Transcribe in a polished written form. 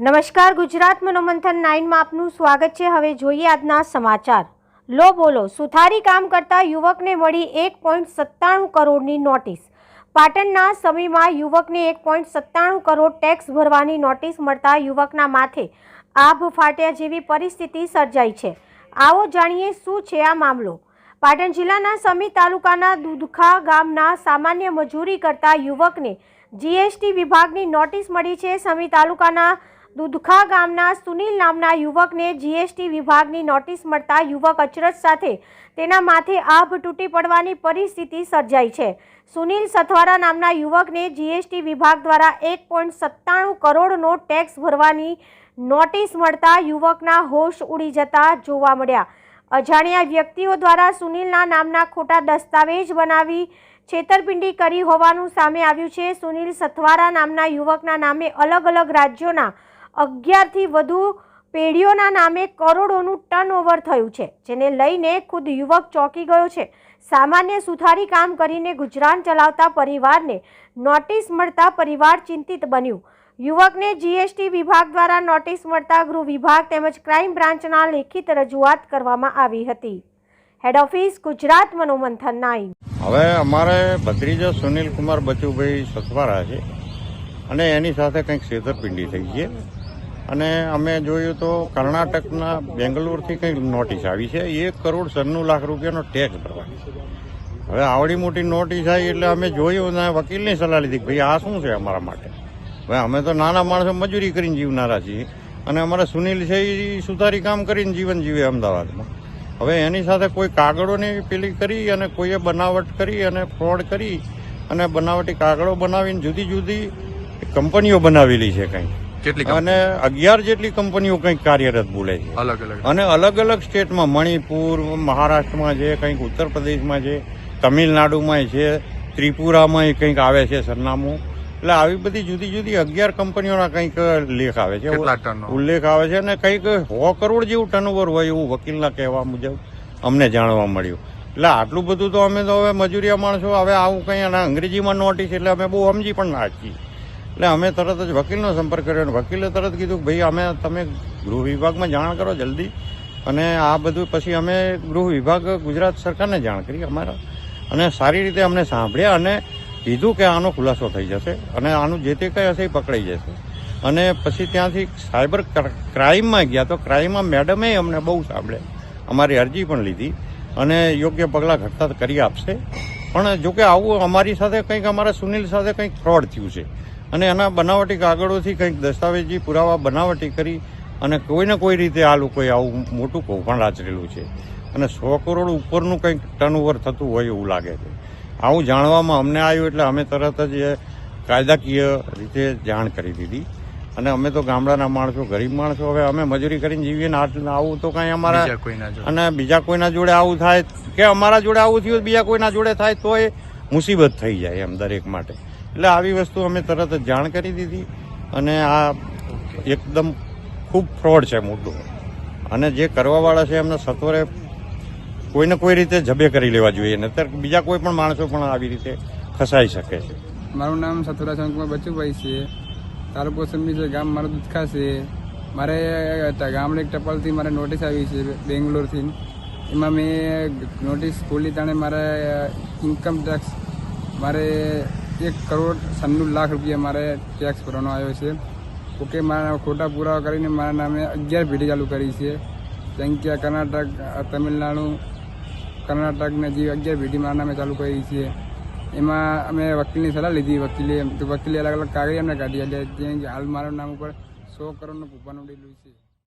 નમસ્કાર, ગુજરાત મનોમંથન 9 માં આપનું સ્વાગત છે। હવે જોઈએ આજના સમાચાર। લો બોલો, સુથારી કામ કરતા યુવકને મળી 1.97 કરોડની નોટિસ। પાટણના સમીમાં યુવકને 1.97 કરોડ ટેક્સ ભરવાની નોટિસ મળતા યુવકના માથે આભ ફાટ્યા જેવી પરિસ્થિતિ સર્જાઈ છે। આવો જાણીએ શું છે આ મામલો। પાટણ જિલ્લાના સમી તાલુકાના દુધખા ગામના સામાન્ય મજૂરી કરતા યુવકને જીએસટી વિભાગની નોટિસ મળી છે। સમી તાલુકાના દુધખા ગામના સુનિલ નામના યુવકને જીએસટી વિભાગની નોટિસ મળતા યુવક અચરજ સાથે તેના માથે આભ તૂટી પડવાની પરિસ્થિતિ સર્જાઈ છે। સુનિલ સથવારા નામના યુવકને જીએસટી વિભાગ દ્વારા 1.97 કરોડનો ટેક્સ ભરવાની નોટિસ મળતા યુવકના હોશ ઉડી જતા જોવા મળ્યા। અજાણ્યા વ્યક્તિઓ દ્વારા સુનિલના નામના ખોટા દસ્તાવેજ બનાવી છેતરપિંડી કરી હોવાનું સામે આવ્યું છે। સુનિલ સથવારા નામના યુવકના નામે અલગ અલગ રાજ્યોના 11 થી વધુ પેઢીઓના નામે કરોડોનું ટર્નઓવર થયું છે, જેને લઈને ખુદ યુવક ચોંકી ગયો છે। સામાન્ય સુથારી કામ કરીને ગુજરાન ચલાવતા પરિવારને નોટિસ મળતા પરિવાર ચિંતિત બન્યું। યુવકને જીએસટી વિભાગ દ્વારા નોટિસ મળતા ગૃહ વિભાગ તેમજ ક્રાઇમ બ્રાન્ચના લેખિત રજૂઆત કરવામાં આવી હતી। હેડ ઓફિસ ગુજરાત મનોમંથન 9। હવે અમારે ભત્રીજો સુનિલ કુમાર બચુભાઈ સથવારા છે અને એની સાથે કંઈક છેતરપિંડી થઈ છે અને અમે જોયું તો કર્ણાટકના બેંગ્લોરથી કંઈક નોટિસ આવી છે 1.96 લાખ રૂપિયાનો ટેક્સ ભરવાનો। હવે આવડી મોટી નોટિસ આવી એટલે અમે જોયું અને વકીલની સલાહ લીધી કે ભાઈ આ શું છે અમારા માટે। હવે અમે તો નાના માણસો મજૂરી કરીને જીવનારા છીએ અને અમારા સુનિલ છે એ સુધારી કામ કરીને જીવન જીવે અમદાવાદમાં। હવે એની સાથે કોઈ કાગળોની પેલી કરી અને કોઈએ બનાવટ કરી અને ફ્રોડ કરી અને બનાવટી કાગળો બનાવીને જુદી જુદી કંપનીઓ બનાવેલી છે કંઈક અને 11 જેટલી કંપનીઓ કંઈક કાર્યરત બોલે છે અને અલગ અલગ સ્ટેટમાં મણિપુર, મહારાષ્ટ્રમાં છે, કંઈક ઉત્તર પ્રદેશમાં છે, તમિલનાડુમાં છે, ત્રિપુરામાં કંઈક આવે છે સરનામું। એટલે આવી બધી જુદી જુદી 11 કંપનીઓના કંઈક લેખ આવે છે, ઉલ્લેખ આવે છે અને કંઈક 100 કરોડ જેવું ટર્નઓવર હોય એવું વકીલના કહેવા મુજબ અમને જાણવા મળ્યું। એટલે આટલું બધું તો અમે તો હવે મજૂરિયા માણસો હવે આવું કંઈ અને અંગ્રેજીમાં નોટિસ એટલે અમે બહુ સમજી પણ ના શકીએ। એટલે અમે તરત જ વકીલનો સંપર્ક કર્યો અને વકીલે તરત કીધું કે ભાઈ તમે ગૃહ વિભાગમાં જાણ કરો જલ્દી। અને આ બધું પછી અમે ગૃહ વિભાગ ગુજરાત સરકારને જાણ કરી અમારા અને સારી રીતે અમને સાંભળ્યા અને કીધું કે આનો ખુલાસો થઈ જશે અને આનું જે તે કંઈ હશે એ પકડાઈ જશે। અને પછી ત્યાંથી સાયબર ક્રાઇમમાં ગયા તો ક્રાઇમમાં મેડમે અમને બહુ સાંભળ્યા, અમારી અરજી પણ લીધી અને યોગ્ય પગલાં ઘટતા કરી આપશે। પણ જોકે આવું અમારી સાથે કંઈક અમારા સુનિલ સાથે કંઈક ફ્રોડ થયું છે અને એના બનાવટી કાગળોથી કંઈક દસ્તાવેજી પુરાવા બનાવટી કરી અને કોઈને કોઈ રીતે આ લોકોએ આવું મોટું કૌભાંડ આચરેલું છે અને 100 કરોડ ઉપરનું કંઈક ટર્નઓવર થતું હોય એવું લાગે છે। આવું જાણવામાં અમને આવ્યું એટલે અમે તરત જ કાયદાકીય રીતે જાણ કરી દીધી અને અમે તો ગામડાના માણસો, ગરીબ માણસો, હવે અમે મજૂરી કરીને જીવીએ ને આવું તો કાંઈ અમારા અને બીજા કોઈના જોડે આવું થાય કે અમારા જોડે આવું થયું બીજા કોઈના જોડે થાય તો એ મુસીબત થઈ જાય એમ દરેક માટે। એટલે આવી વસ્તુ અમે તરત જ જાણ કરી દીધી અને આ એકદમ ખૂબ ફ્રોડ છે મોટું અને જે કરવાવાળા છે એમને સત્વરે કોઈને કોઈ રીતે જબે કરી લેવા જોઈએ, નહીતર બીજા કોઈ પણ માણસો પણ આવી રીતે ફસાઈ શકે છે। મારું નામ સથુરા શંકુમાર બચુભાઈ છે, તાલુકો સમી છે, ગામ મારું દુધખા છે। મારે ગામડે એક ટપાલથી મારે નોટિસ આવી છે બેંગ્લોરથી। એમાં મેં નોટિસ ખોલી તાણે મારે ઇન્કમ ટેક્સ મારે 1.96 લાખ રૂપિયા મારે ટેક્સ ભરવાનો આવ્યો છે। ઓકે, મારા ખોટા પુરાવા કરીને મારા નામે 11 પેઢી ચાલુ કરી છે, જેમ કે કર્ણાટક, તમિલનાડુ, કર્ણાટકને જે 11 પેઢી મારા નામે ચાલુ કરી છે। એમાં અમે વકીલની સલાહ લીધી, વકીલે અલગ અલગ કાગળ અમને કાઢી આપ્યા, જેમ કે હાલ મારા નામ ઉપર 100 કરોડનું કૂપન ઉડેલું છે।